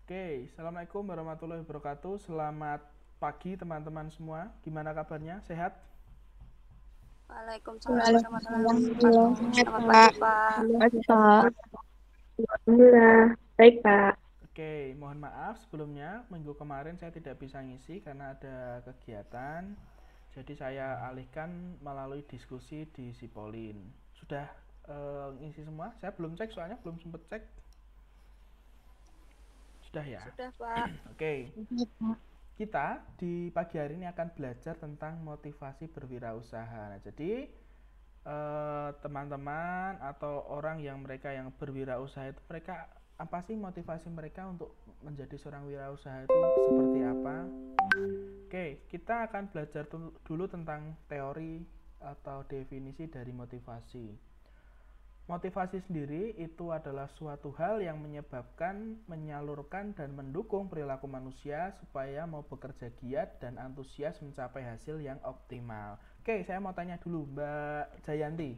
Oke, Assalamualaikum warahmatullahi wabarakatuh. Selamat pagi teman-teman semua. Gimana kabarnya? Sehat? Waalaikumsalam warahmatullahi Waalaikumsalam wabarakatuh. warahmatullahi Selamat pagi, Pak. Pak. Halo Pak. Alhamdulillah. Baik Pak. Oke, mohon maaf sebelumnya minggu kemarin saya tidak bisa ngisi karena ada kegiatan. Jadi saya alihkan melalui diskusi di Sipolin. Sudah ngisi semua? Saya belum cek soalnya belum sempet cek. Sudah ya? Sudah, Pak. Oke. Kita di pagi hari ini akan belajar tentang motivasi berwirausaha. Nah, jadi teman-teman atau orang yang mereka yang berwirausaha itu mereka apa sih motivasi mereka untuk menjadi seorang wirausaha itu seperti apa? Oke, kita akan belajar dulu tentang teori atau definisi dari motivasi. Motivasi sendiri itu adalah suatu hal yang menyebabkan, menyalurkan, dan mendukung perilaku manusia supaya mau bekerja giat dan antusias mencapai hasil yang optimal. Oke, saya mau tanya dulu Mbak Jayanti.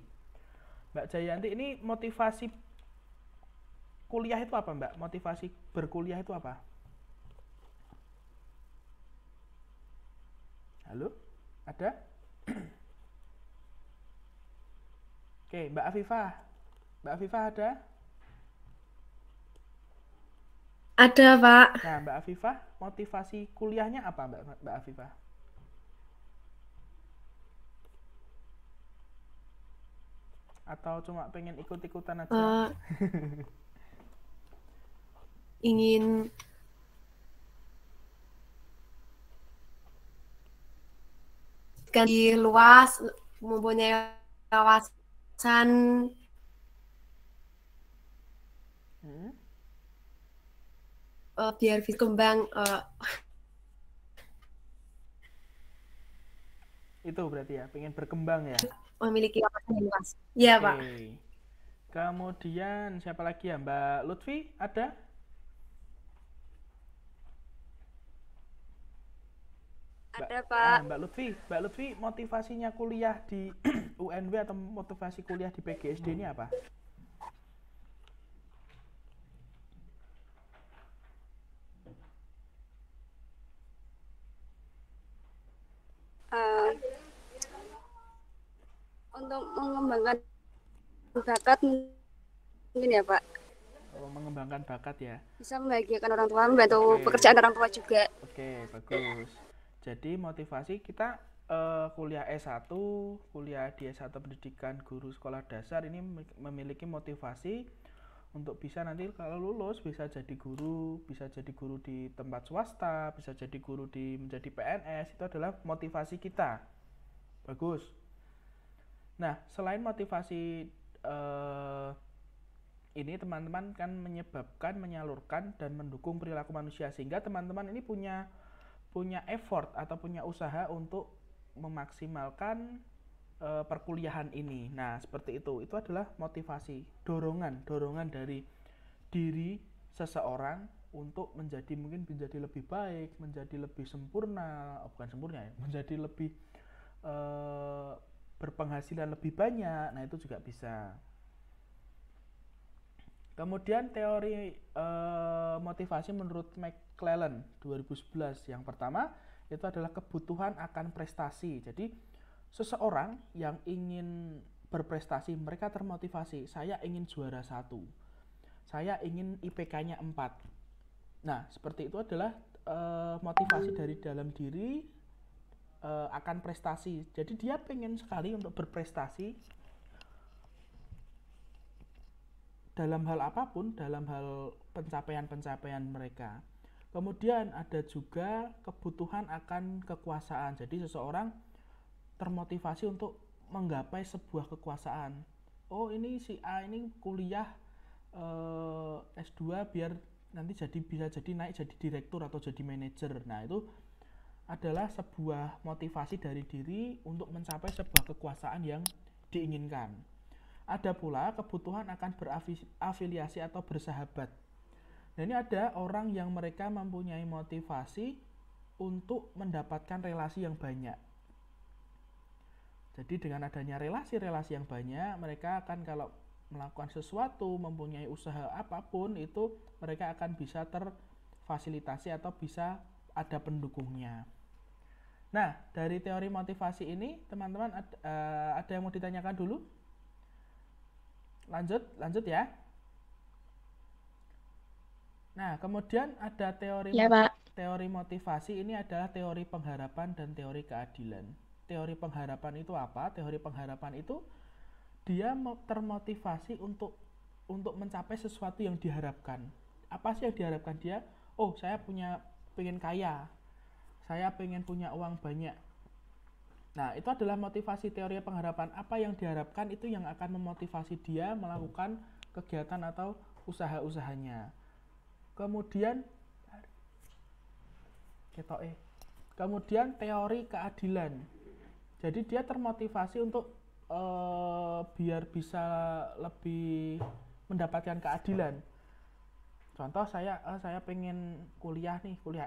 Mbak Jayanti, ini motivasi kuliah itu apa Mbak? Motivasi berkuliah itu apa? Halo? Ada? Oke, Mbak Afifah. Mbak Afifah ada? Ada Pak. Nah, Mbak Afifah, motivasi kuliahnya apa Mbak Afifah? Atau cuma pengen ikut-ikutan aja? Ingin ganti luas, mempunyai kawasan biar bisa kembang. Itu berarti ya, pengen berkembang ya? Memiliki kawasan yang luas. Iya Pak. Kemudian siapa lagi ya? Mbak Lutfi ada? Ada, Pak. Mbak Lutfi motivasinya kuliah di UNW atau motivasi kuliah di PGSD ini apa? Untuk mengembangkan bakat mungkin ya, Pak. Mengembangkan bakat ya. Bisa membahagiakan orang tua, membantu pekerjaan orang tua juga. Oke, bagus. Jadi motivasi kita kuliah S1, kuliah di S1 Pendidikan Guru Sekolah Dasar ini memiliki motivasi untuk bisa nanti kalau lulus bisa jadi guru di tempat swasta, bisa jadi guru menjadi PNS, itu adalah motivasi kita. Bagus. Nah, selain motivasi ini teman-teman kan menyebabkan, menyalurkan dan mendukung perilaku manusia sehingga teman-teman ini punya effort atau punya usaha untuk memaksimalkan perkuliahan ini. Nah, seperti itu. Itu adalah motivasi, dorongan dari diri seseorang untuk mungkin menjadi lebih baik, menjadi lebih sempurna, bukan sempurna ya, menjadi lebih berpenghasilan lebih banyak. Nah, itu juga bisa. Kemudian teori motivasi menurut McClellan 2011 yang pertama itu adalah kebutuhan akan prestasi. Jadi seseorang yang ingin berprestasi mereka termotivasi, saya ingin juara 1, saya ingin IPK-nya 4. Nah, seperti itu adalah motivasi dari dalam diri akan prestasi. Jadi dia pengen sekali untuk berprestasi dalam hal apapun, dalam hal pencapaian mereka. Kemudian ada juga kebutuhan akan kekuasaan. Jadi seseorang termotivasi untuk menggapai sebuah kekuasaan. Oh, ini si A ini kuliah S2 biar nanti bisa jadi naik jadi direktur atau jadi manajer. Nah, itu adalah sebuah motivasi dari diri untuk mencapai sebuah kekuasaan yang diinginkan. Ada pula kebutuhan akan berafiliasi atau bersahabat. Nah, ini ada orang yang mereka mempunyai motivasi untuk mendapatkan relasi yang banyak. Jadi dengan adanya relasi-relasi yang banyak, mereka akan kalau melakukan sesuatu, mempunyai usaha apapun, itu mereka akan bisa fasilitasi atau bisa ada pendukungnya. Nah, dari teori motivasi ini, teman-teman ada yang mau ditanyakan dulu? Lanjut ya. Nah, kemudian ada Ya, Pak. teori motivasi ini adalah teori pengharapan dan teori keadilan. Teori pengharapan itu apa? Teori pengharapan itu dia termotivasi untuk mencapai sesuatu yang diharapkan. Apa sih yang diharapkan dia? Oh, saya pengen kaya. Saya pengen punya uang banyak. Nah, itu adalah motivasi teori pengharapan. Apa yang diharapkan itu yang akan memotivasi dia melakukan kegiatan atau usaha-usahanya. Kemudian teori keadilan. Jadi dia termotivasi untuk biar bisa lebih mendapatkan keadilan. Contoh saya pengen kuliah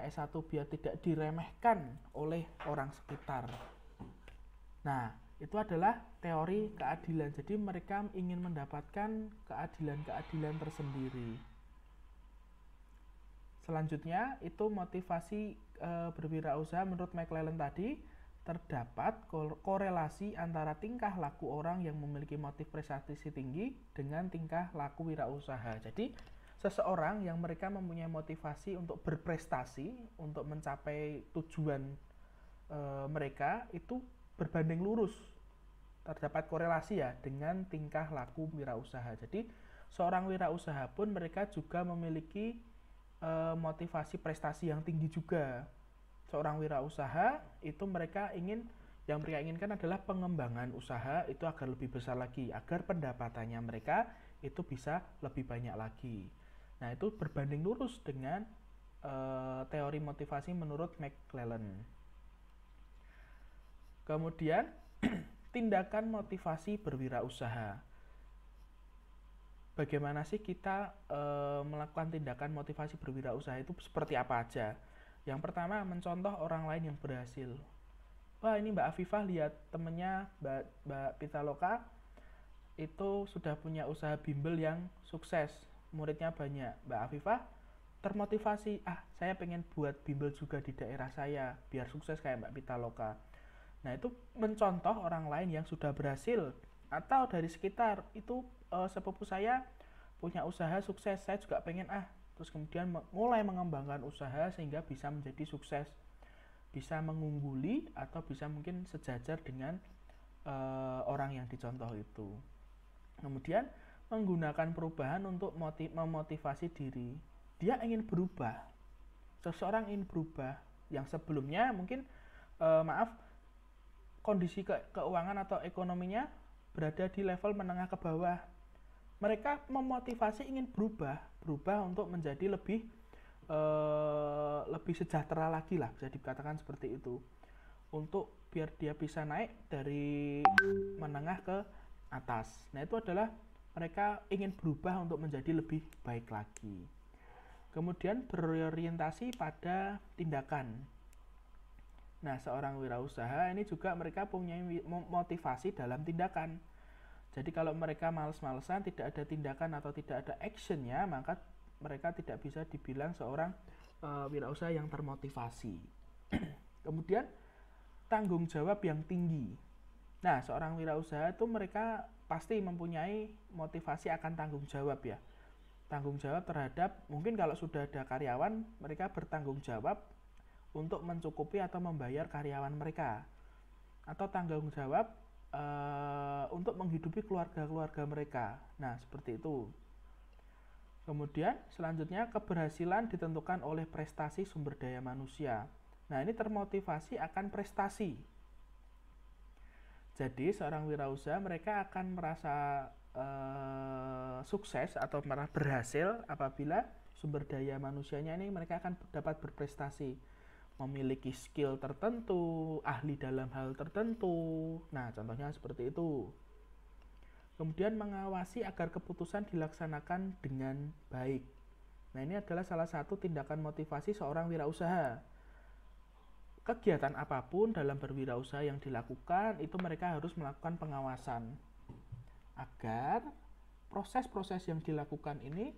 S1 biar tidak diremehkan oleh orang sekitar. Nah, itu adalah teori keadilan. Jadi mereka ingin mendapatkan keadilan tersendiri. Selanjutnya itu motivasi berwirausaha menurut McClellan tadi, terdapat korelasi antara tingkah laku orang yang memiliki motif prestasi tinggi dengan tingkah laku wirausaha. Jadi seseorang yang mereka mempunyai motivasi untuk berprestasi, untuk mencapai tujuan mereka itu berbanding lurus, terdapat korelasi ya dengan tingkah laku wirausaha. Jadi seorang wirausaha pun mereka juga memiliki motivasi prestasi yang tinggi juga. Seorang wirausaha itu yang mereka inginkan adalah pengembangan usaha itu agar lebih besar lagi, agar pendapatannya mereka itu bisa lebih banyak lagi. Nah, itu berbanding lurus dengan teori motivasi menurut McClellan. Kemudian tindakan motivasi berwirausaha. Bagaimana sih kita melakukan tindakan motivasi berwirausaha itu seperti apa aja? Yang pertama, mencontoh orang lain yang berhasil. Wah, ini Mbak Afifah lihat temennya Mbak Pitaloka itu sudah punya usaha bimbel yang sukses, muridnya banyak. Mbak Afifah termotivasi, saya pengen buat bimbel juga di daerah saya biar sukses kayak Mbak Pitaloka. Nah, itu mencontoh orang lain yang sudah berhasil. Atau dari sekitar, itu sepupu saya punya usaha sukses, saya juga pengen terus kemudian mulai mengembangkan usaha sehingga bisa menjadi sukses, bisa mengungguli atau bisa mungkin sejajar dengan orang yang dicontoh itu. Kemudian menggunakan perubahan untuk memotivasi diri. Dia ingin berubah, seseorang ingin berubah yang sebelumnya mungkin kondisi keuangan atau ekonominya berada di level menengah ke bawah. Mereka memotivasi ingin berubah untuk menjadi lebih sejahtera lagi lah, bisa dikatakan seperti itu. Untuk biar dia bisa naik dari menengah ke atas. Nah, itu adalah mereka ingin berubah untuk menjadi lebih baik lagi. Kemudian berorientasi pada tindakan. Nah, seorang wirausaha ini juga mereka punya motivasi dalam tindakan. Jadi kalau mereka males-malesan, tidak ada tindakan atau tidak ada actionnya, maka mereka tidak bisa dibilang seorang wirausaha yang termotivasi. Kemudian tanggung jawab yang tinggi. Nah, seorang wirausaha itu mereka pasti mempunyai motivasi akan tanggung jawab ya. Tanggung jawab terhadap, mungkin kalau sudah ada karyawan, mereka bertanggung jawab untuk mencukupi atau membayar karyawan mereka. Atau tanggung jawab untuk menghidupi keluarga-keluarga mereka. Nah, seperti itu. Kemudian selanjutnya keberhasilan ditentukan oleh prestasi sumber daya manusia. Nah, ini termotivasi akan prestasi. Jadi seorang wirausaha mereka akan merasa sukses atau merasa berhasil apabila sumber daya manusianya ini mereka akan dapat berprestasi, memiliki skill tertentu, ahli dalam hal tertentu. Nah, contohnya seperti itu. Kemudian mengawasi agar keputusan dilaksanakan dengan baik. Nah, ini adalah salah satu tindakan motivasi seorang wirausaha. Kegiatan apapun dalam berwirausaha yang dilakukan, itu mereka harus melakukan pengawasan. Agar proses-proses yang dilakukan ini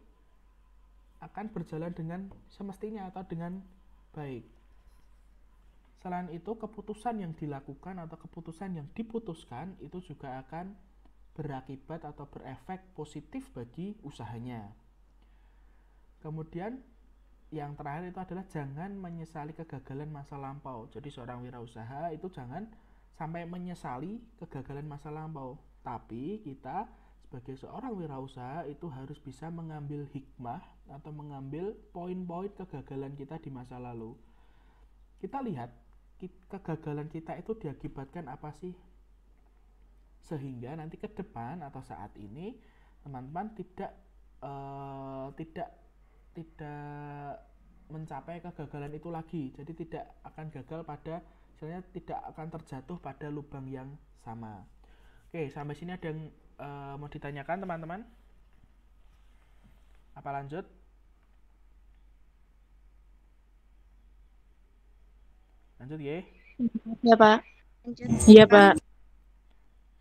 akan berjalan dengan semestinya atau dengan baik. Selain itu, keputusan yang dilakukan atau keputusan yang diputuskan itu juga akan berakibat atau berefek positif bagi usahanya. Kemudian yang terakhir itu adalah jangan menyesali kegagalan masa lampau. Jadi seorang wirausaha itu jangan sampai menyesali kegagalan masa lampau. Tapi kita sebagai seorang wirausaha itu harus bisa mengambil hikmah atau mengambil poin-poin kegagalan kita di masa lalu. Kita lihat kegagalan kita itu diakibatkan apa sih? Sehingga nanti ke depan atau saat ini teman-teman tidak mencapai kegagalan itu lagi. Jadi tidak akan gagal pada, misalnya tidak akan terjatuh pada lubang yang sama. Oke, sampai sini ada yang mau ditanyakan teman-teman? Apa lanjut? Lanjut ya? Ya, Pak. Lanjut. Iya, Pak.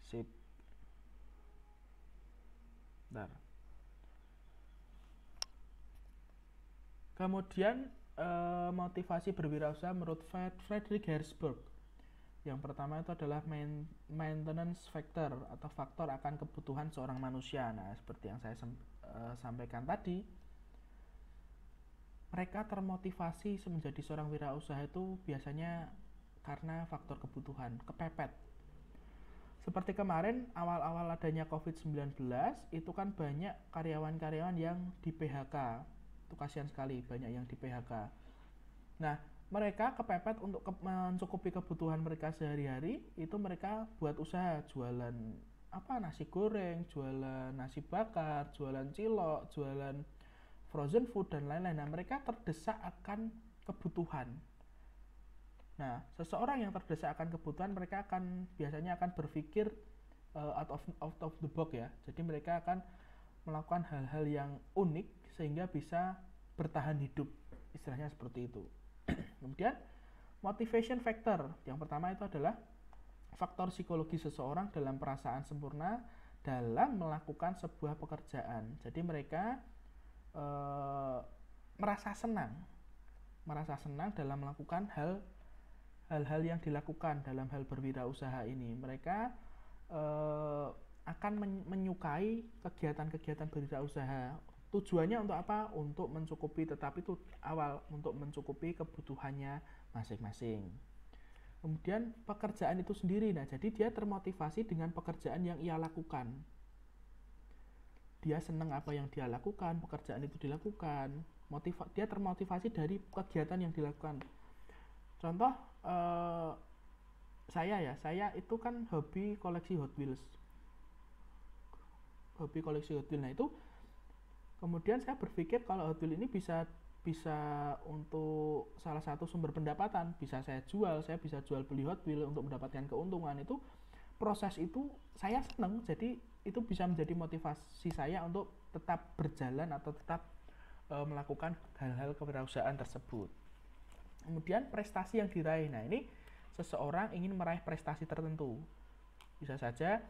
Sip. Bentar. Kemudian motivasi berwirausaha menurut Frederick Herzberg. Yang pertama itu adalah maintenance factor atau faktor akan kebutuhan seorang manusia. Nah, seperti yang saya sampaikan tadi, mereka termotivasi menjadi seorang wirausaha itu biasanya karena faktor kebutuhan, kepepet. Seperti kemarin awal-awal adanya COVID-19 itu kan banyak karyawan-karyawan yang di PHK. Itu kasihan sekali, banyak yang di PHK. Nah, mereka kepepet untuk mencukupi kebutuhan mereka sehari-hari, itu mereka buat usaha, jualan nasi goreng, jualan nasi bakar, jualan cilok, jualan frozen food dan lain-lain. Nah, mereka terdesak akan kebutuhan. Nah, seseorang yang terdesak akan kebutuhan, mereka biasanya akan berpikir out of the box ya. Jadi mereka akan melakukan hal-hal yang unik sehingga bisa bertahan hidup, istilahnya seperti itu. Kemudian motivation factor, yang pertama itu adalah faktor psikologi seseorang dalam perasaan sempurna dalam melakukan sebuah pekerjaan. Jadi mereka merasa senang dalam melakukan hal-hal yang dilakukan dalam hal berwirausaha ini. Mereka akan menyukai kegiatan-kegiatan berwirausaha. Tujuannya untuk apa? Untuk mencukupi, tetapi itu awal untuk mencukupi kebutuhannya masing-masing. Kemudian pekerjaan itu sendiri, nah jadi dia termotivasi dengan pekerjaan yang ia lakukan. Dia senang apa yang dia lakukan, pekerjaan itu dilakukan. Dia termotivasi dari kegiatan yang dilakukan. Contoh, saya itu kan hobi koleksi Hot Wheels. Nah itu kemudian saya berpikir kalau Hot Wheels ini bisa untuk salah satu sumber pendapatan, bisa saya bisa jual beli Hot Wheels untuk mendapatkan keuntungan. Itu proses itu saya senang, jadi itu bisa menjadi motivasi saya untuk tetap berjalan atau tetap melakukan hal-hal kewirausahaan tersebut. Kemudian prestasi yang diraih, nah ini seseorang ingin meraih prestasi tertentu, bisa saja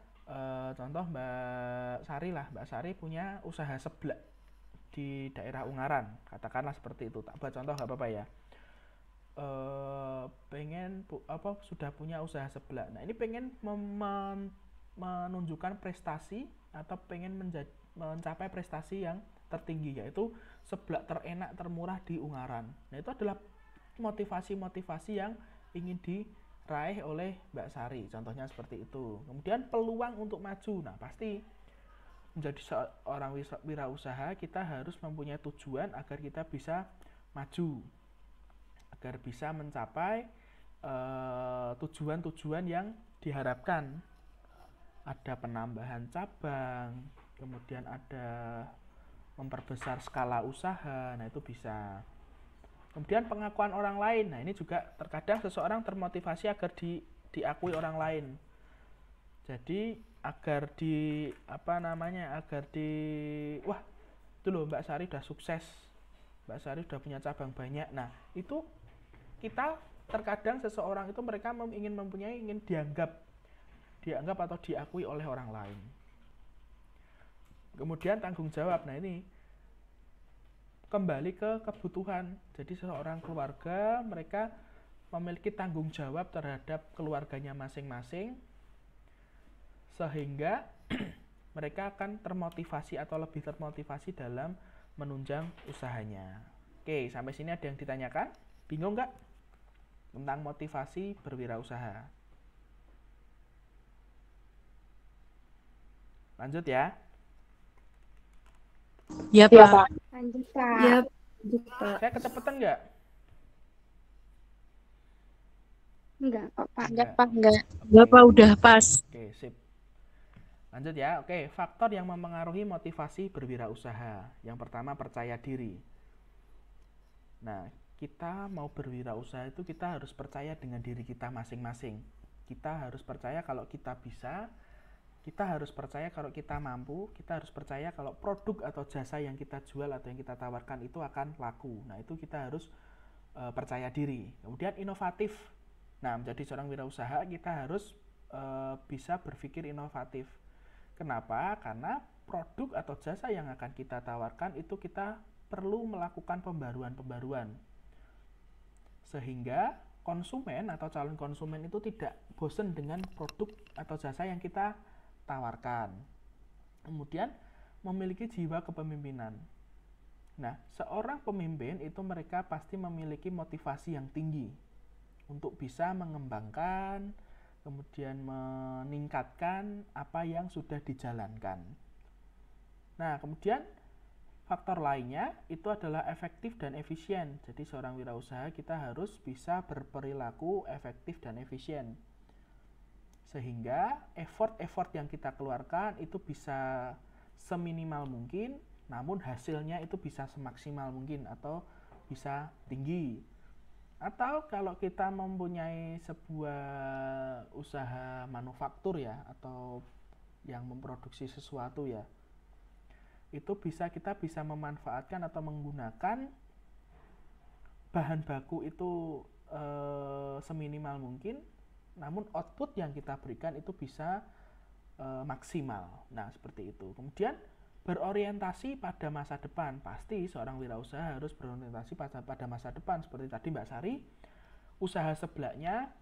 contoh Mbak Sari punya usaha seblak di daerah Ungaran, katakanlah seperti itu, tak buat contoh nggak apa-apa ya. Sudah punya usaha seblak. Nah ini pengen menunjukkan prestasi atau pengen mencapai prestasi yang tertinggi, yaitu seblak terenak termurah di Ungaran. Nah itu adalah motivasi-motivasi yang ingin diraih oleh Mbak Sari, contohnya seperti itu. Kemudian peluang untuk maju, nah pasti menjadi seorang wirausaha kita harus mempunyai tujuan agar kita bisa maju, agar bisa mencapai tujuan-tujuan yang diharapkan. Ada penambahan cabang, kemudian ada memperbesar skala usaha, nah itu bisa. Kemudian pengakuan orang lain, nah ini juga terkadang seseorang termotivasi agar diakui orang lain. Jadi agar wah itu loh Mbak Sari udah sukses, Mbak Sari udah punya cabang banyak. Nah itu kita terkadang seseorang itu mereka ingin dianggap atau diakui oleh orang lain. Kemudian tanggung jawab, nah ini kembali ke kebutuhan. Jadi seorang keluarga mereka memiliki tanggung jawab terhadap keluarganya masing-masing, sehingga mereka akan termotivasi atau lebih termotivasi dalam menunjang usahanya. Oke, sampai sini ada yang ditanyakan? Bingung nggak tentang motivasi berwirausaha? Lanjut ya. Ya, Pak. Lanjut, Ya, Pak. Pak. Saya kecepatan nggak? Enggak kok, Pak. Enggak, Enggak. Pak, enggak. Oke. Enggak, Pak, udah pas. Oke, sip. Lanjut ya. Oke, faktor yang mempengaruhi motivasi berwirausaha. Yang pertama, percaya diri. Nah, kita mau berwirausaha itu kita harus percaya dengan diri kita masing-masing. Kita harus percaya kalau kita bisa, kita harus percaya kalau kita mampu, kita harus percaya kalau produk atau jasa yang kita jual atau yang kita tawarkan itu akan laku. Nah, itu kita harus percaya diri. Kemudian inovatif. Nah, menjadi seorang wirausaha kita harus bisa berpikir inovatif. Kenapa? Karena produk atau jasa yang akan kita tawarkan itu kita perlu melakukan pembaruan-pembaruan. Sehingga konsumen atau calon konsumen itu tidak bosan dengan produk atau jasa yang kita tawarkan. Kemudian memiliki jiwa kepemimpinan. Nah, seorang pemimpin itu mereka pasti memiliki motivasi yang tinggi untuk bisa mengembangkan, kemudian meningkatkan apa yang sudah dijalankan. Nah, kemudian faktor lainnya itu adalah efektif dan efisien. Jadi seorang wirausaha kita harus bisa berperilaku efektif dan efisien. Sehingga effort yang kita keluarkan itu bisa seminimal mungkin, namun hasilnya itu bisa semaksimal mungkin atau bisa tinggi. Atau kalau kita mempunyai sebuah usaha manufaktur ya, atau yang memproduksi sesuatu ya, itu kita bisa memanfaatkan atau menggunakan bahan baku itu seminimal mungkin, namun output yang kita berikan itu bisa maksimal. Nah, seperti itu. Kemudian berorientasi pada masa depan. Pasti seorang wirausaha harus berorientasi pada masa depan. Seperti tadi Mbak Sari, usaha sebelahnya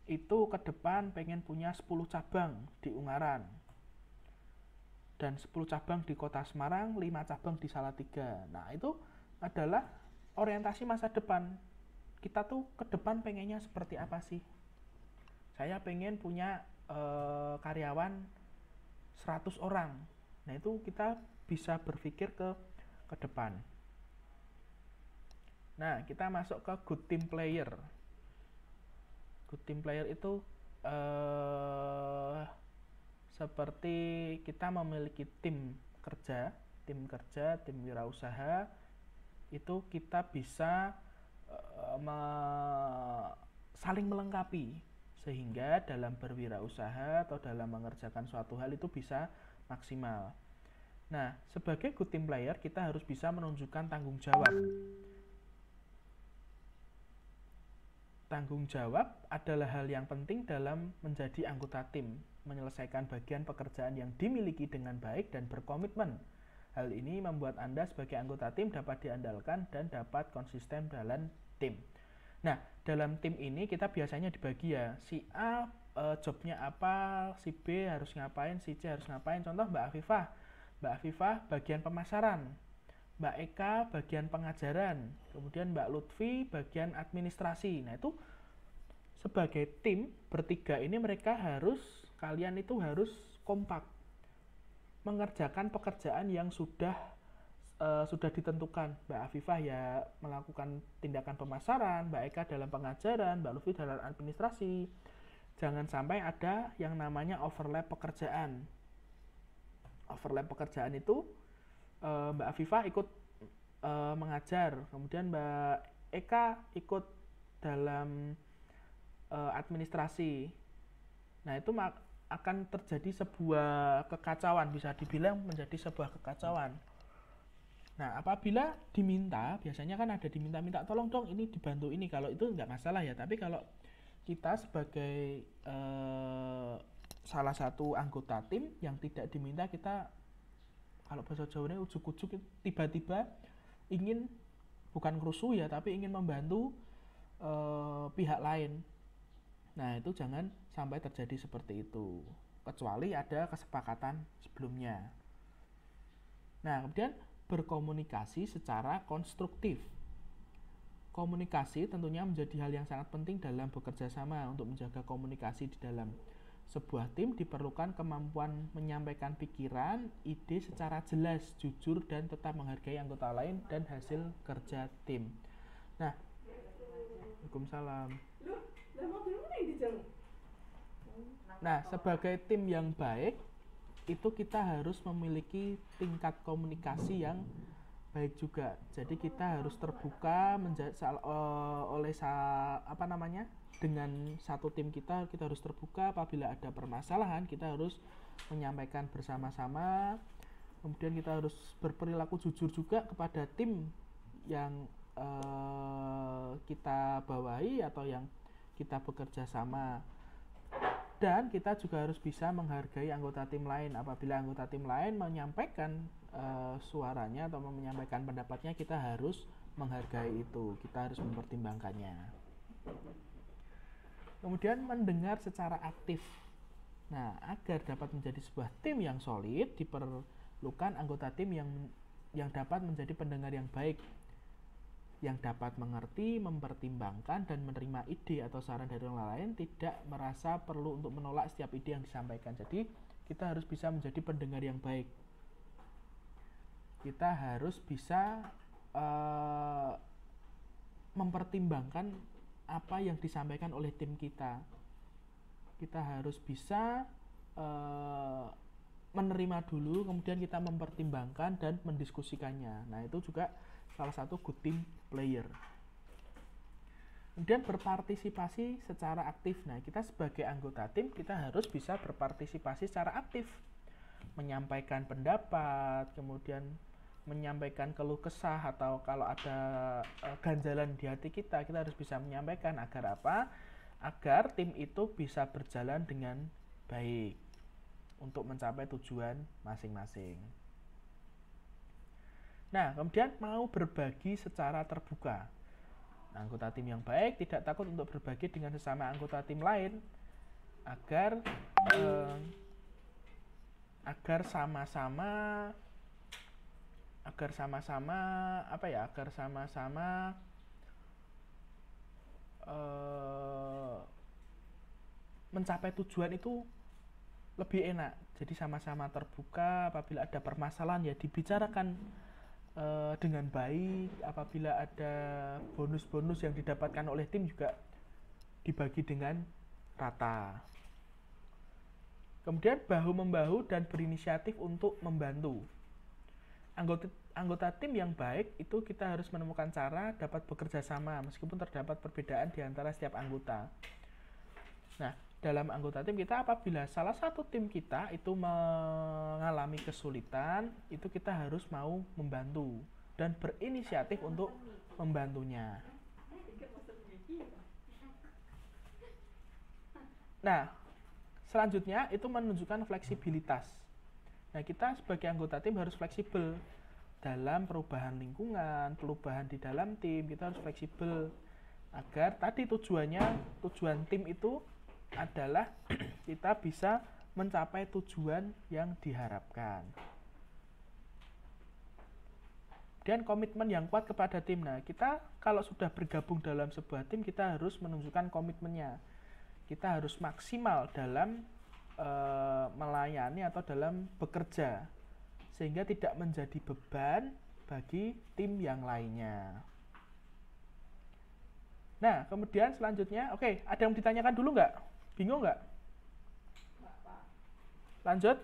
itu ke depan pengen punya 10 cabang di Ungaran. Dan 10 cabang di Kota Semarang, 5 cabang di Salatiga. Nah, itu adalah orientasi masa depan. Kita tuh ke depan pengennya seperti apa sih? Saya pengen punya karyawan 100 orang. Nah, itu kita bisa berpikir ke depan. Nah, kita masuk ke good team player. Good team player itu seperti kita memiliki tim kerja, tim wirausaha, itu kita bisa saling melengkapi, sehingga dalam berwirausaha atau dalam mengerjakan suatu hal itu bisa maksimal. Nah, sebagai good team player kita harus bisa menunjukkan tanggung jawab. Tanggung jawab adalah hal yang penting dalam menjadi anggota tim, menyelesaikan bagian pekerjaan yang dimiliki dengan baik dan berkomitmen. Hal ini membuat Anda sebagai anggota tim dapat diandalkan dan dapat konsisten dalam tim. Nah, dalam tim ini kita biasanya dibagi ya, si A jobnya apa, si B harus ngapain, si C harus ngapain. Contoh Mbak Afifah bagian pemasaran, Mbak Eka bagian pengajaran, kemudian Mbak Lutfi bagian administrasi. Nah, itu sebagai tim bertiga ini kalian itu harus kompak mengerjakan pekerjaan yang sudah ditentukan. Mbak Afifah ya melakukan tindakan pemasaran, Mbak Eka dalam pengajaran, Mbak Lutfi dalam administrasi. Jangan sampai ada yang namanya overlap pekerjaan. Overlap pekerjaan itu Mbak Afifah ikut mengajar, kemudian Mbak Eka ikut dalam administrasi. Nah, itu akan terjadi sebuah kekacauan, bisa dibilang menjadi sebuah kekacauan. Nah, apabila diminta, biasanya kan ada diminta-minta, tolong dong ini dibantu ini, kalau itu nggak masalah ya. Tapi kalau kita sebagai salah satu anggota tim yang tidak diminta, kita kalau bahasa Jawanya ujuk-ujuk tiba-tiba ingin bukan kerusuh ya, tapi ingin membantu pihak lain. Nah, itu jangan sampai terjadi seperti itu, kecuali ada kesepakatan sebelumnya. Nah, kemudian berkomunikasi secara konstruktif. Komunikasi tentunya menjadi hal yang sangat penting dalam bekerja sama. Untuk menjaga komunikasi di dalam sebuah tim diperlukan kemampuan menyampaikan pikiran, ide secara jelas, jujur, dan tetap menghargai anggota lain dan hasil kerja tim. Nah, Waalaikumsalam. Nah, sebagai tim yang baik, itu kita harus memiliki tingkat komunikasi yang baik juga. Jadi kita harus terbuka dengan satu tim kita harus terbuka. Apabila ada permasalahan, kita harus menyampaikan bersama-sama. Kemudian kita harus berperilaku jujur juga kepada tim yang kita bawahi atau yang kita bekerja sama. Dan kita juga harus bisa menghargai anggota tim lain. Apabila anggota tim lain menyampaikan suaranya atau menyampaikan pendapatnya, kita harus menghargai itu. Kita harus mempertimbangkannya. Kemudian mendengar secara aktif. Nah, agar dapat menjadi sebuah tim yang solid, diperlukan anggota tim yang dapat menjadi pendengar yang baik, yang dapat mengerti, mempertimbangkan, dan menerima ide atau saran dari orang lain, tidak merasa perlu untuk menolak setiap ide yang disampaikan. Jadi, kita harus bisa menjadi pendengar yang baik. Kita harus bisa mempertimbangkan apa yang disampaikan oleh tim kita. Kita harus bisa menerima dulu, kemudian kita mempertimbangkan dan mendiskusikannya. Nah, itu juga salah satu good team player. Kemudian berpartisipasi secara aktif. Nah, kita sebagai anggota tim, kita harus bisa berpartisipasi secara aktif, menyampaikan pendapat, kemudian menyampaikan keluh kesah, atau kalau ada ganjalan di hati kita harus bisa menyampaikan. Agar apa? Agar tim itu bisa berjalan dengan baik untuk mencapai tujuan masing-masing. Nah, kemudian mau berbagi secara terbuka. Nah, anggota tim yang baik tidak takut untuk berbagi dengan sesama anggota tim lain agar sama-sama mencapai tujuan itu lebih enak. Jadi sama-sama terbuka. Apabila ada permasalahan ya dibicarakan dengan baik. Apabila ada bonus-bonus yang didapatkan oleh tim juga dibagi dengan rata. Kemudian bahu-membahu dan berinisiatif untuk membantu. Anggota tim yang baik itu kita harus menemukan cara dapat bekerja sama meskipun terdapat perbedaan di antara setiap anggota. Nah, dalam anggota tim kita, apabila salah satu tim kita itu mengalami kesulitan, itu kita harus mau membantu dan berinisiatif untuk membantunya. Nah, selanjutnya itu menunjukkan fleksibilitas. Nah, kita sebagai anggota tim harus fleksibel dalam perubahan lingkungan, perubahan di dalam tim. Kita harus fleksibel agar tadi tujuan tim itu adalah kita bisa mencapai tujuan yang diharapkan. Dan komitmen yang kuat kepada tim. Nah, kita kalau sudah bergabung dalam sebuah tim, kita harus menunjukkan komitmennya. Kita harus maksimal dalam melayani atau dalam bekerja, sehingga tidak menjadi beban bagi tim yang lainnya. Nah, kemudian selanjutnya, oke, ada yang ditanyakan dulu nggak? Bingung nggak? Lanjut?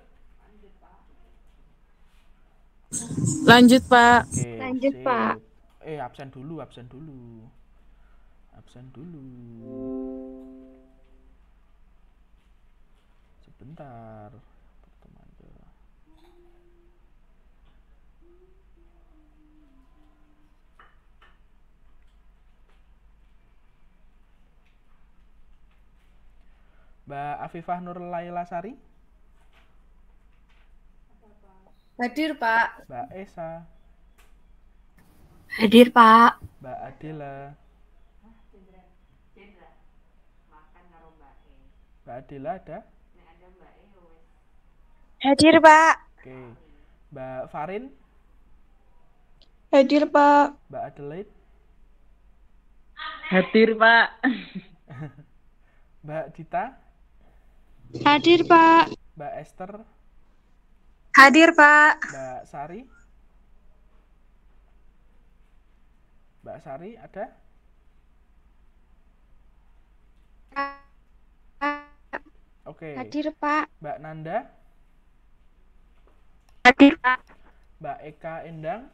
Lanjut, Pak. Oke, Lanjut, sip. Pak. Absen dulu. Sebentar. Pertemuan ke. Mbak Afifah Nur Laila Sari, Hadir, Pak. Mbak Esa, Hadir, Pak. Mbak Adela. Mbak Adela ada? Hadir, Pak. Oke. Mbak Farin, Hadir, Pak. Mbak Adelaide, Hadir, Pak. Mbak Dita, Hadir, Pak. Mbak Esther, Hadir, Pak. Mbak Sari. Mbak Sari ada? Oke. Hadir, Pak. Mbak Nanda, Hadir, Pak. Mbak Eka Endang.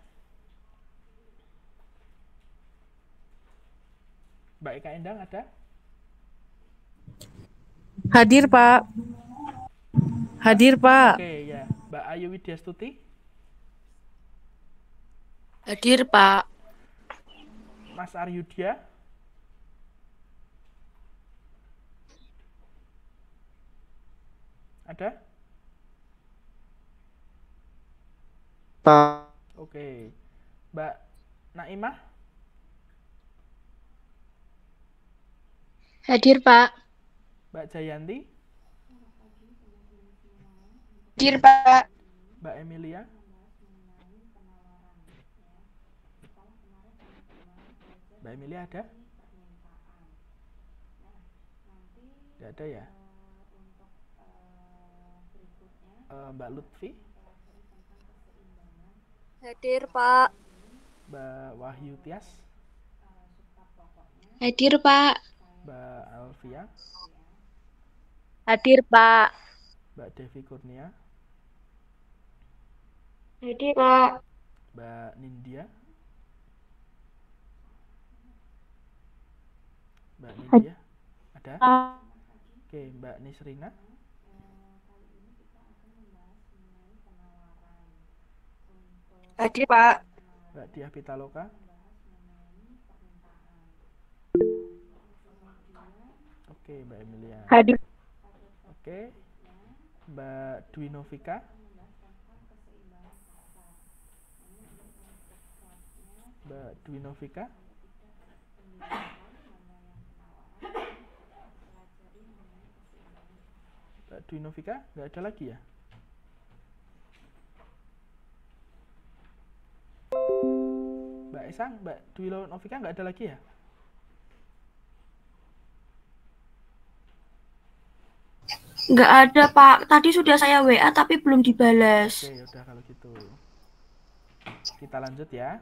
Mbak Eka Endang ada? Hadir, Pak. Hadir, Pak. Oke, ya. Mbak Ayu Widyastuti, Hadir, Pak. Mas Aryudya, ada? Pak. Oke. Mbak Naimah, Hadir, Pak. Mbak Jayanti, Hadir, Pak. Mbak Emilia, Mbak Emilia ada? Tidak ada ya? Mbak Lutfi, Hadir, Pak. Mbak Wahyu Tias, Hadir, Pak. Mbak Alfia, Hadir, Pak. Mbak Devi Kurnia, Hadir, Pak. Mbak Nindya, Mbak Nindya ada? Oke, Mbak Nisrina, Hadir, Pak. Mbak Diah Pitaloka, oke, Mbak Emilia, Hadir. oke, Mbak Dwi Novika, Mbak Dwi Novika, Mbak Dwi Novika, nggak ada lagi ya? Mbak Esang, Mbak Dwi Novika nggak ada lagi ya? Nggak ada, Pak. Tadi sudah saya WA tapi belum dibalas. Oke, udah kalau gitu. Kita lanjut ya.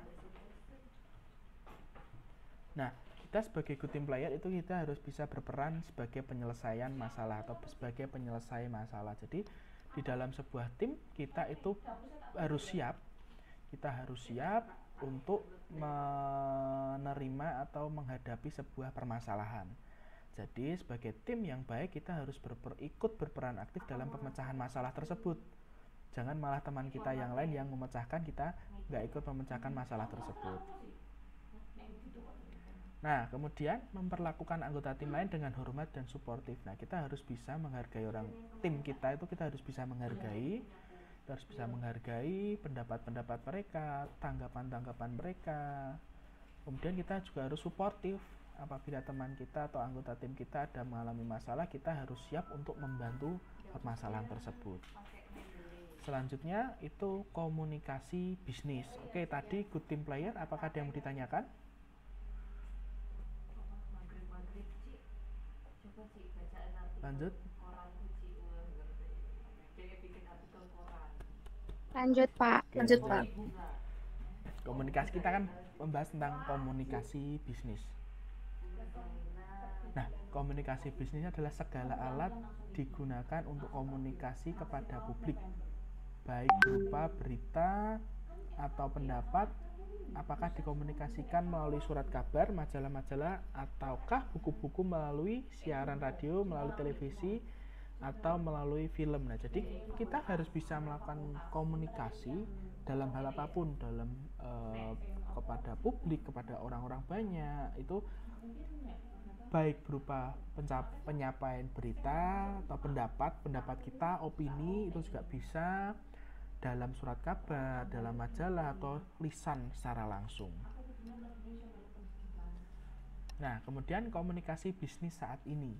Nah, kita sebagai good team player itu kita harus bisa berperan sebagai penyelesaian masalah atau sebagai penyelesai masalah. Jadi, di dalam sebuah tim kita itu harus siap. Kita harus siap untuk menerima atau menghadapi sebuah permasalahan. Jadi sebagai tim yang baik kita harus ikut berperan aktif dalam pemecahan masalah tersebut. Jangan malah teman kita yang lain yang memecahkan, kita nggak ikut memecahkan masalah tersebut. Nah, kemudian memperlakukan anggota tim lain dengan hormat dan suportif. Nah, kita harus bisa menghargai orang tim kita itu, kita harus bisa menghargai. Kita harus bisa menghargai pendapat-pendapat mereka, tanggapan-tanggapan mereka. Kemudian kita juga harus suportif. Apabila teman kita atau anggota tim kita ada mengalami masalah, kita harus siap untuk membantu permasalahan tersebut. Selanjutnya itu komunikasi bisnis. Oke, tadi good team player, apakah ada yang mau ditanyakan? Lanjut. Lanjut, Pak. Oke, Lanjut, Pak. Komunikasi, kita kan membahas tentang komunikasi bisnis. Nah, komunikasi bisnis adalah segala alat digunakan untuk komunikasi kepada publik, baik berupa berita atau pendapat, apakah dikomunikasikan melalui surat kabar, majalah-majalah, ataukah buku-buku melalui siaran radio, melalui televisi, atau melalui film. Nah, jadi kita harus bisa melakukan komunikasi dalam hal apapun, dalam kepada publik, kepada orang-orang banyak, itu baik berupa penyampaian berita atau pendapat kita, opini, itu juga bisa dalam surat kabar, dalam majalah, atau lisan secara langsung. Nah, kemudian komunikasi bisnis saat ini.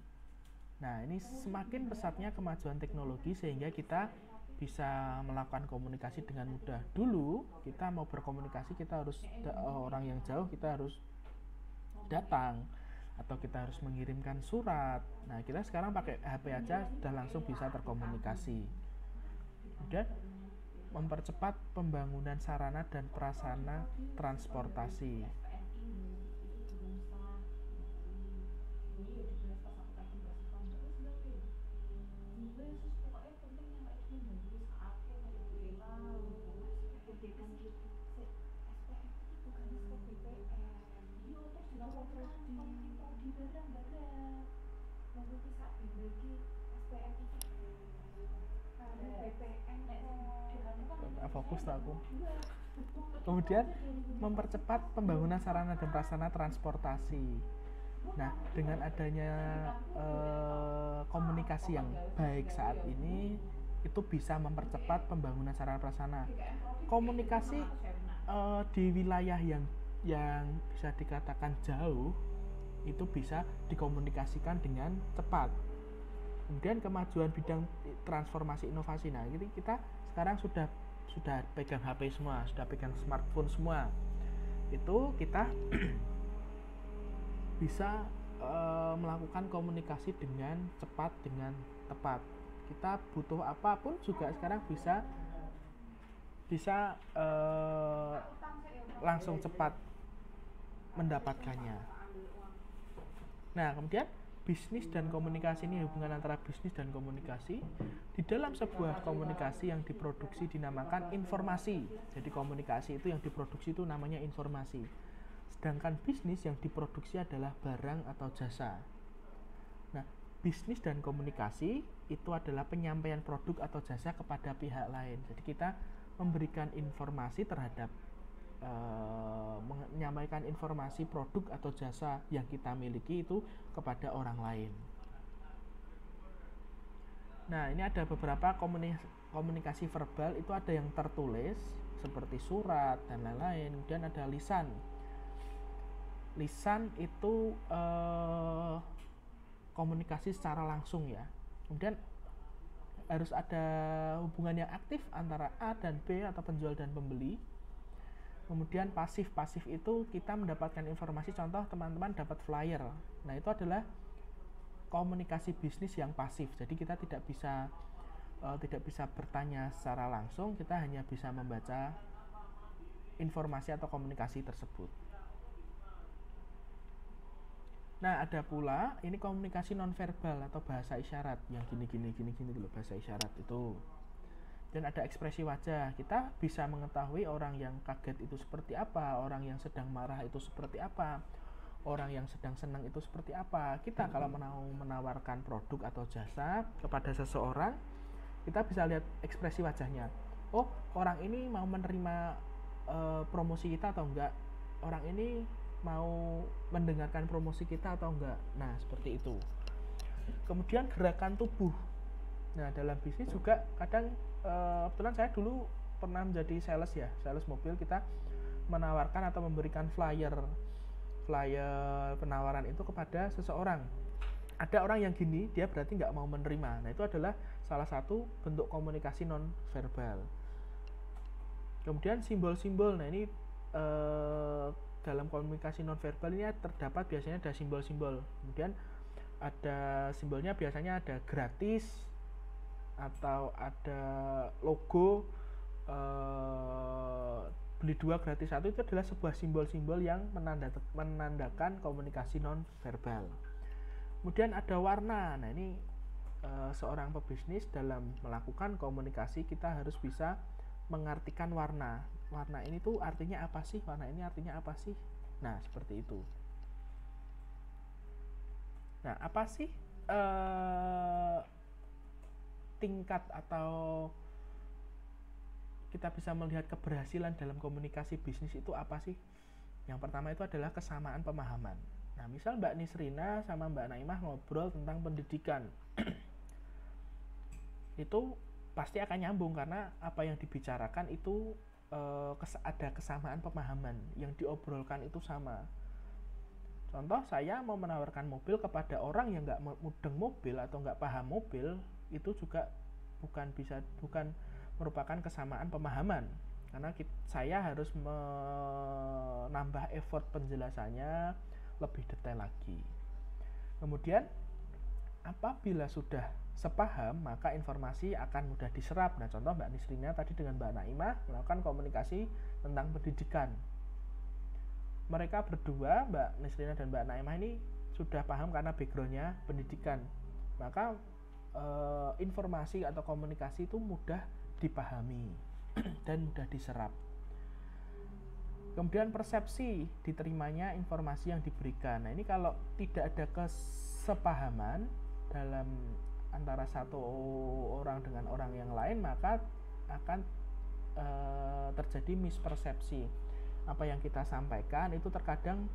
Nah, ini semakin pesatnya kemajuan teknologi sehingga kita bisa melakukan komunikasi dengan mudah. Dulu kita mau berkomunikasi, kita harus orang yang jauh kita harus datang atau kita harus mengirimkan surat. Nah, kita sekarang pakai HP aja sudah langsung bisa terkomunikasi. Kemudian mempercepat pembangunan sarana dan prasarana transportasi. Fokus tuh aku. Kemudian mempercepat pembangunan sarana dan prasarana transportasi. Nah, dengan adanya komunikasi yang baik saat ini, itu bisa mempercepat pembangunan sarana prasarana. Komunikasi di wilayah yang bisa dikatakan jauh itu bisa dikomunikasikan dengan cepat. Kemudian kemajuan bidang transformasi inovasi. Nah, jadi kita sekarang sudah pegang HP semua, sudah pegang smartphone semua. Itu kita bisa melakukan komunikasi dengan cepat, dengan tepat. Kita butuh apapun juga sekarang bisa langsung cepat mendapatkannya. Nah, kemudian bisnis dan komunikasi, ini hubungan antara bisnis dan komunikasi. Di dalam sebuah komunikasi yang diproduksi dinamakan informasi. Jadi komunikasi itu yang diproduksi itu namanya informasi. Sedangkan bisnis yang diproduksi adalah barang atau jasa. Nah, bisnis dan komunikasi itu adalah penyampaian produk atau jasa kepada pihak lain. Jadi kita memberikan informasi terhadap menyampaikan informasi produk atau jasa yang kita miliki itu kepada orang lain. Nah, ini ada beberapa komunikasi verbal, itu ada yang tertulis seperti surat dan lain-lain, kemudian ada lisan. Lisan itu komunikasi secara langsung ya. Kemudian harus ada hubungan yang aktif antara A dan B atau penjual dan pembeli. Kemudian pasif itu kita mendapatkan informasi, contoh teman-teman dapat flyer. Nah, itu adalah komunikasi bisnis yang pasif. Jadi kita tidak bisa bertanya secara langsung, kita hanya bisa membaca informasi atau komunikasi tersebut. Nah, ada pula ini komunikasi nonverbal atau bahasa isyarat yang gini dulu, bahasa isyarat itu. Dan ada ekspresi wajah. Kita bisa mengetahui orang yang kaget itu seperti apa, orang yang sedang marah itu seperti apa, orang yang sedang senang itu seperti apa. Kita kalau mau menawarkan produk atau jasa kepada seseorang, kita bisa lihat ekspresi wajahnya. Oh, orang ini mau menerima promosi kita atau enggak? Orang ini mau mendengarkan promosi kita atau enggak? Nah, seperti itu. Kemudian gerakan tubuh. Nah, dalam bisnis juga kadang kebetulan saya dulu pernah menjadi sales mobil. Kita menawarkan atau memberikan flyer penawaran itu kepada seseorang. Ada orang yang gini, dia berarti nggak mau menerima. Nah, itu adalah salah satu bentuk komunikasi non verbal. Kemudian simbol-simbol. Nah, ini dalam komunikasi non verbal ini terdapat biasanya ada simbol-simbol. Kemudian ada simbolnya, biasanya ada gratis atau ada logo beli 2 gratis 1. Itu adalah sebuah simbol-simbol yang menandakan komunikasi non verbal. Kemudian ada warna. Nah, ini seorang pebisnis dalam melakukan komunikasi kita harus bisa mengartikan warna. Warna ini tuh artinya apa sih? Warna ini artinya apa sih? Nah, seperti itu. Nah, apa sih tingkat atau kita bisa melihat keberhasilan dalam komunikasi bisnis itu apa sih? Yang pertama itu adalah kesamaan pemahaman. Nah, misal Mbak Nisrina sama Mbak Naimah ngobrol tentang pendidikan. Itu pasti akan nyambung karena apa yang dibicarakan itu ada kesamaan pemahaman, yang diobrolkan itu sama. Contoh, saya mau menawarkan mobil kepada orang yang nggak mudeng mobil atau nggak paham mobil, itu juga bukan merupakan kesamaan pemahaman, karena saya harus menambah effort penjelasannya lebih detail lagi. Kemudian apabila sudah sepaham, maka informasi akan mudah diserap. Nah, contoh Mbak Nisrina tadi dengan Mbak Naimah melakukan komunikasi tentang pendidikan. Mereka berdua, Mbak Nisrina dan Mbak Naimah ini sudah paham karena backgroundnya pendidikan. Maka informasi atau komunikasi itu mudah dipahami dan mudah diserap. Kemudian persepsi diterimanya informasi yang diberikan. Nah, ini kalau tidak ada kesepahaman dalam antara satu orang dengan orang yang lain, maka akan terjadi mispersepsi. Apa yang kita sampaikan itu terkadang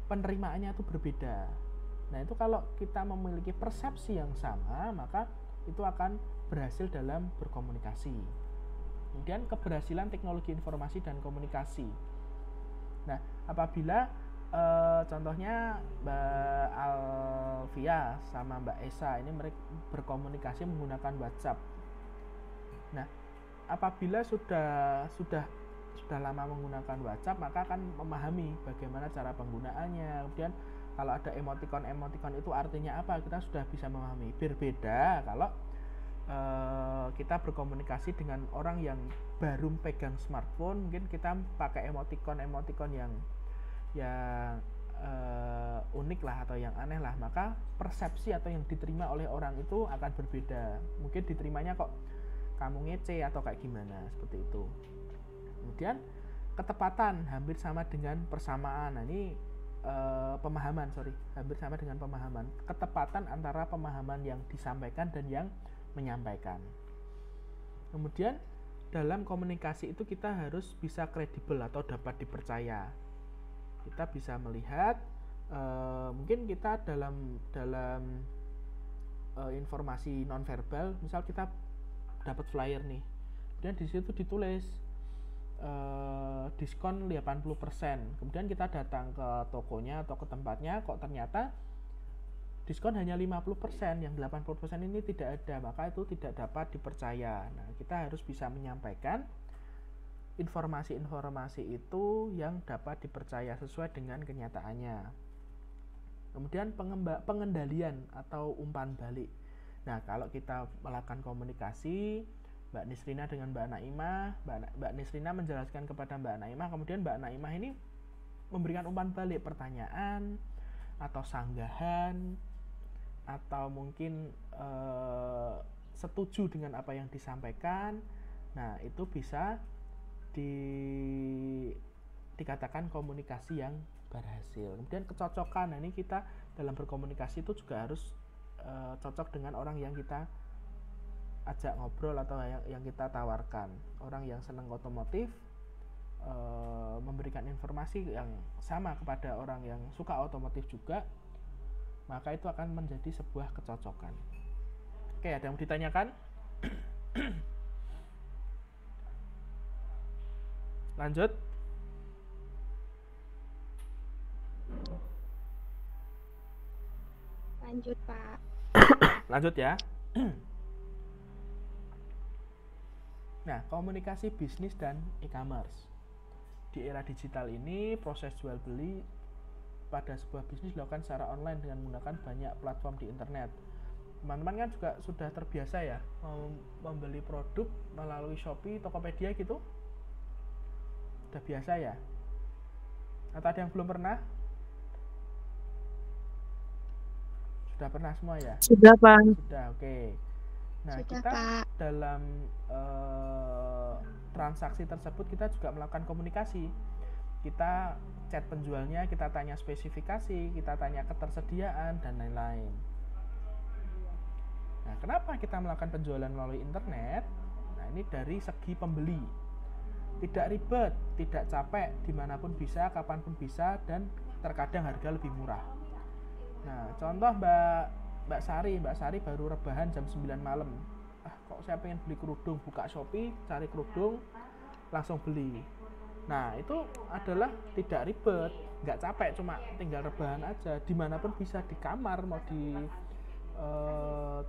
penerimaannya itu berbeda. Nah, itu kalau kita memiliki persepsi yang sama, maka itu akan berhasil dalam berkomunikasi. Kemudian keberhasilan teknologi informasi dan komunikasi. Nah, apabila contohnya Mbak Alvia sama Mbak Esa ini mereka berkomunikasi menggunakan WhatsApp. Nah, apabila sudah lama menggunakan WhatsApp, maka akan memahami bagaimana cara penggunaannya. Kemudian kalau ada emoticon itu artinya apa, kita sudah bisa memahami. Berbeda kalau kita berkomunikasi dengan orang yang baru pegang smartphone, mungkin kita pakai emoticon yang unik lah atau yang aneh lah, maka persepsi atau yang diterima oleh orang itu akan berbeda. Mungkin diterimanya kok kamu ngece atau kayak gimana, seperti itu. Kemudian ketepatan hampir sama dengan persamaan. Nah, ini hampir sama dengan pemahaman. Ketepatan antara pemahaman yang disampaikan dan yang menyampaikan. Kemudian dalam komunikasi itu kita harus bisa kredibel atau dapat dipercaya. Kita bisa melihat mungkin kita dalam informasi nonverbal, misal kita dapat flyer nih, kemudian di situ ditulis diskon 80%, kemudian kita datang ke tokonya atau ke tempatnya, kok ternyata diskon hanya 50%, yang 80% ini tidak ada, maka itu tidak dapat dipercaya. Nah, kita harus bisa menyampaikan informasi-informasi itu yang dapat dipercaya sesuai dengan kenyataannya. Kemudian pengendalian atau umpan balik. Nah, kalau kita melakukan komunikasi, Mbak Nisrina dengan Mbak Naimah, Mbak Nisrina menjelaskan kepada Mbak Naimah, kemudian Mbak Naimah ini memberikan umpan balik, pertanyaan atau sanggahan, atau mungkin setuju dengan apa yang disampaikan. Nah, itu bisa dikatakan komunikasi yang berhasil. Kemudian kecocokan. Nah, ini kita dalam berkomunikasi itu juga harus cocok dengan orang yang kita ajak ngobrol atau yang kita tawarkan. Orang yang senang otomotif memberikan informasi yang sama kepada orang yang suka otomotif juga, maka itu akan menjadi sebuah kecocokan. Oke, ada yang ditanyakan? Lanjut. Lanjut, Pak. Lanjut ya. Nah, komunikasi bisnis dan e-commerce. Di era digital ini, proses jual beli pada sebuah bisnis dilakukan secara online dengan menggunakan banyak platform di internet. Teman-teman kan juga sudah terbiasa ya membeli produk melalui Shopee, Tokopedia gitu. Sudah biasa ya? Atau ada yang belum pernah? Sudah pernah semua ya? Sudah, Pak. Sudah, oke. Nah, Sudah, kita Pak. dalam transaksi tersebut kita juga melakukan komunikasi. Kita chat penjualnya, kita tanya spesifikasi, kita tanya ketersediaan, dan lain-lain. Nah, kenapa kita melakukan penjualan melalui internet? Nah, ini dari segi pembeli. Tidak ribet, tidak capek, dimanapun bisa, kapanpun bisa, dan terkadang harga lebih murah. Nah, contoh Mbak Sari baru rebahan jam 9 malam. Kok saya pengen beli kerudung, buka Shopee, cari kerudung, langsung beli. Nah itu adalah tidak ribet, nggak capek, cuma tinggal rebahan aja, dimanapun bisa, di kamar, mau di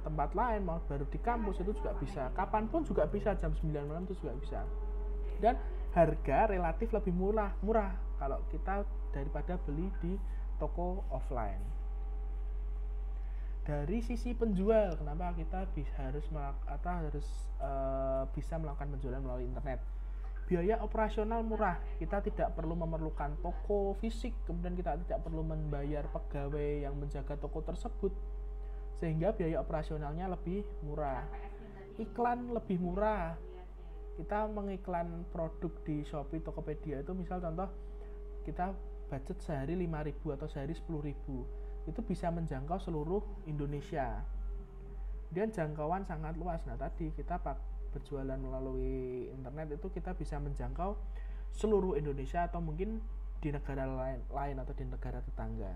tempat lain, mau baru di kampus itu juga bisa, kapanpun juga bisa, jam 9 malam itu juga bisa. Dan harga relatif lebih murah kalau kita daripada beli di toko offline. Dari sisi penjual, kenapa kita harus bisa melakukan penjualan melalui internet? Biaya operasional murah, kita tidak perlu memerlukan toko fisik, kemudian kita tidak perlu membayar pegawai yang menjaga toko tersebut, sehingga biaya operasionalnya lebih murah. Iklan lebih murah, kita mengiklan produk di Shopee, Tokopedia itu misal contoh kita budget sehari 5.000 atau sehari 10.000, itu bisa menjangkau seluruh Indonesia dan jangkauan sangat luas. Nah tadi kita berjualan melalui internet itu kita bisa menjangkau seluruh Indonesia atau mungkin di negara lain atau di negara tetangga.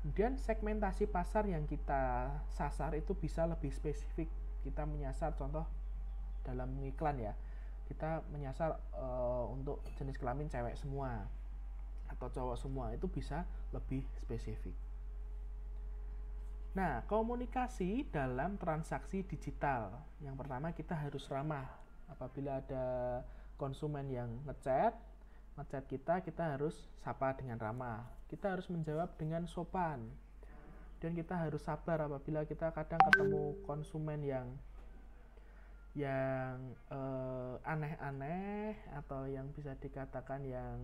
Kemudian segmentasi pasar yang kita sasar itu bisa lebih spesifik. Kita menyasar, contoh dalam iklan ya, kita menyasar untuk jenis kelamin cewek semua atau cowok semua, itu bisa lebih spesifik. Nah, komunikasi dalam transaksi digital. Yang pertama, kita harus ramah. Apabila ada konsumen yang ngechat kita harus sapa dengan ramah. Kita harus menjawab dengan sopan. Dan kita harus sabar apabila kita kadang ketemu konsumen yang aneh-aneh atau yang bisa dikatakan yang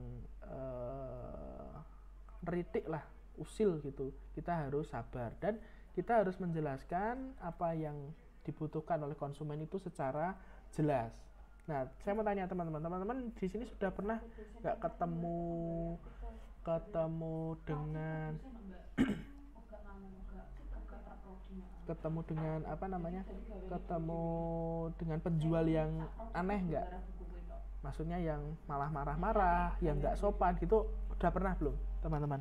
ngeritik lah, usil gitu. Kita harus sabar dan kita harus menjelaskan apa yang dibutuhkan oleh konsumen itu secara jelas. Nah, saya mau tanya teman-teman di sini sudah pernah nggak ketemu dengan ketemu dengan penjual yang aneh nggak? Maksudnya yang malah marah-marah, yang nggak sopan gitu, udah pernah belum teman-teman?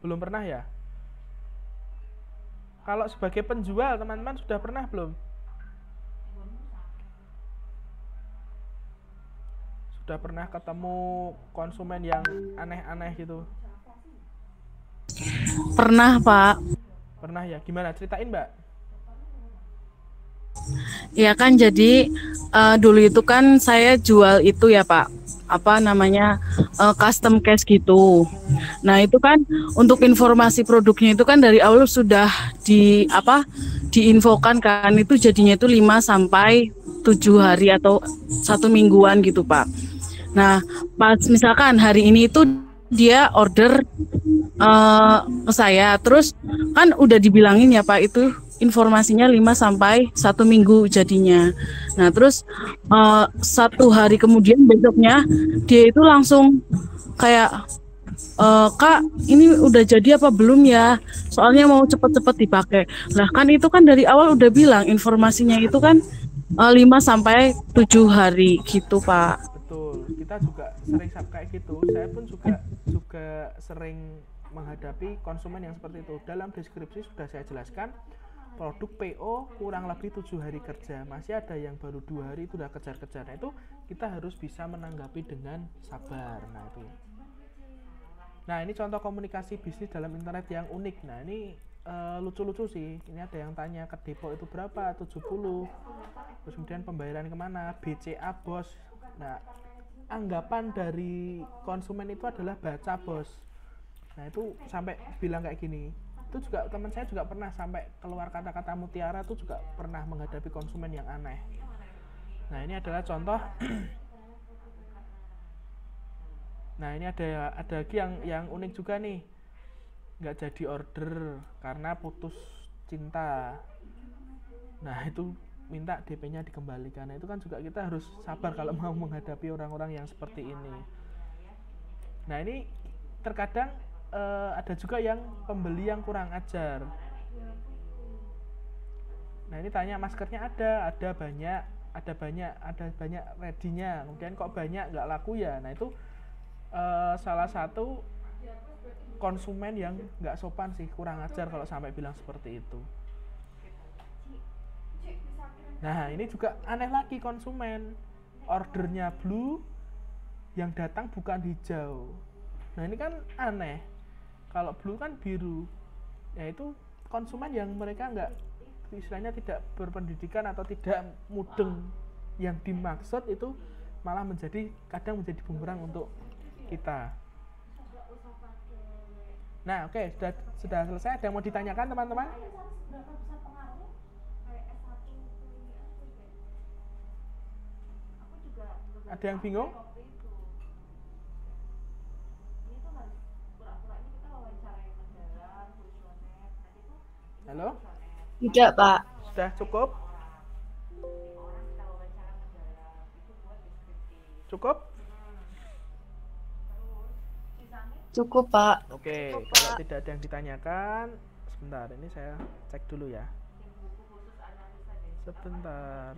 Belum pernah ya? Kalau sebagai penjual teman-teman sudah pernah belum? Sudah pernah ketemu konsumen yang aneh-aneh gitu? Pernah, Pak. Pernah ya? Gimana? Ceritain, Mbak. Ya kan, jadi dulu itu kan saya jual itu ya, Pak. Custom case gitu. Nah, itu kan untuk informasi produknya itu kan dari awal sudah diinfokan kan, itu jadinya itu 5 sampai 7 hari atau 1 mingguan gitu, Pak. Nah, pas misalkan hari ini itu dia order ke saya, terus kan udah dibilangin ya, Pak, itu informasinya 5 sampai 1 minggu jadinya. Nah, terus 1 hari kemudian besoknya dia itu langsung kayak, Kak, ini udah jadi apa belum ya? Soalnya mau cepet-cepet dipakai. Lah kan itu kan dari awal udah bilang informasinya itu kan 5 sampai 7 hari gitu, Pak. Betul, kita juga sering kayak gitu. Saya pun juga sering menghadapi konsumen yang seperti itu. Dalam deskripsi sudah saya jelaskan, produk PO kurang lebih 7 hari kerja, masih ada yang baru 2 hari itu udah kejar-kejar. Nah, itu kita harus bisa menanggapi dengan sabar. Nah ini contoh komunikasi bisnis dalam internet yang unik. Nah ini lucu-lucu sih. Ini ada yang tanya ke depo itu berapa, 70, terus kemudian pembayaran kemana, BCA bos. Nah, anggapan dari konsumen itu adalah baca bos. Nah itu sampai bilang kayak gini. Itu juga teman saya juga pernah sampai keluar kata-kata mutiara, itu juga pernah menghadapi konsumen yang aneh. Nah ini adalah contoh. Nah ini ada lagi yang unik juga nih, nggak jadi order karena putus cinta. Nah itu minta DP-nya dikembalikan. Nah itu kan juga kita harus sabar kalau mau menghadapi orang-orang yang seperti ini. Nah ini terkadang ada juga yang pembeli yang kurang ajar. Nah ini tanya maskernya ada banyak ready-nya, kemudian kok banyak nggak laku ya. Nah itu salah satu konsumen yang nggak sopan sih, kurang ajar kalau sampai bilang seperti itu. Nah ini juga aneh lagi, konsumen ordernya blue yang datang bukan hijau. Nah ini kan aneh, kalau blue kan biru, yaitu konsumen yang mereka nggak, istilahnya tidak berpendidikan atau tidak mudeng. Yang dimaksud itu malah kadang menjadi bumerang untuk kita. Nah oke, sudah selesai. Ada yang mau ditanyakan teman-teman? Ada yang bingung? Halo? Tidak, Pak. Sudah cukup? Cukup? Cukup, Pak. Oke, kalau tidak ada yang ditanyakan, sebentar, ini saya cek dulu ya. Sebentar.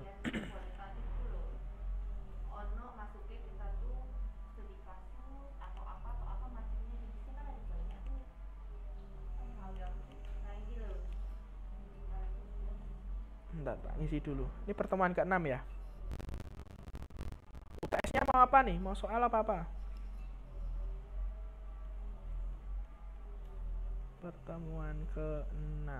Bentar, Pak, ngisi dulu. Ini pertemuan ke-6 ya. UTS-nya mau apa nih? Mau soal apa-apa? Pertemuan ke-6.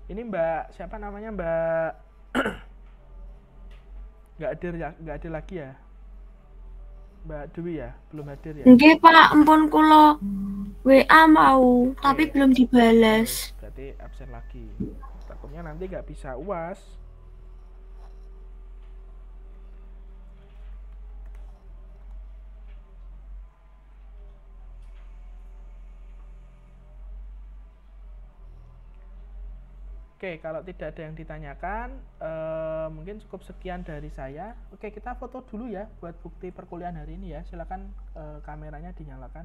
Ini Mbak, siapa namanya, Mbak? Nggak hadir lagi ya? Mbak Dewi ya? Belum hadir ya? Nggih, Pak, ampun kula WA mau, tapi belum dibalas. Berarti absen lagi. Takutnya nanti nggak bisa UAS. Oke, kalau tidak ada yang ditanyakan, mungkin cukup sekian dari saya. Oke, kita foto dulu ya buat bukti perkuliahan hari ini ya. Silakan kameranya dinyalakan.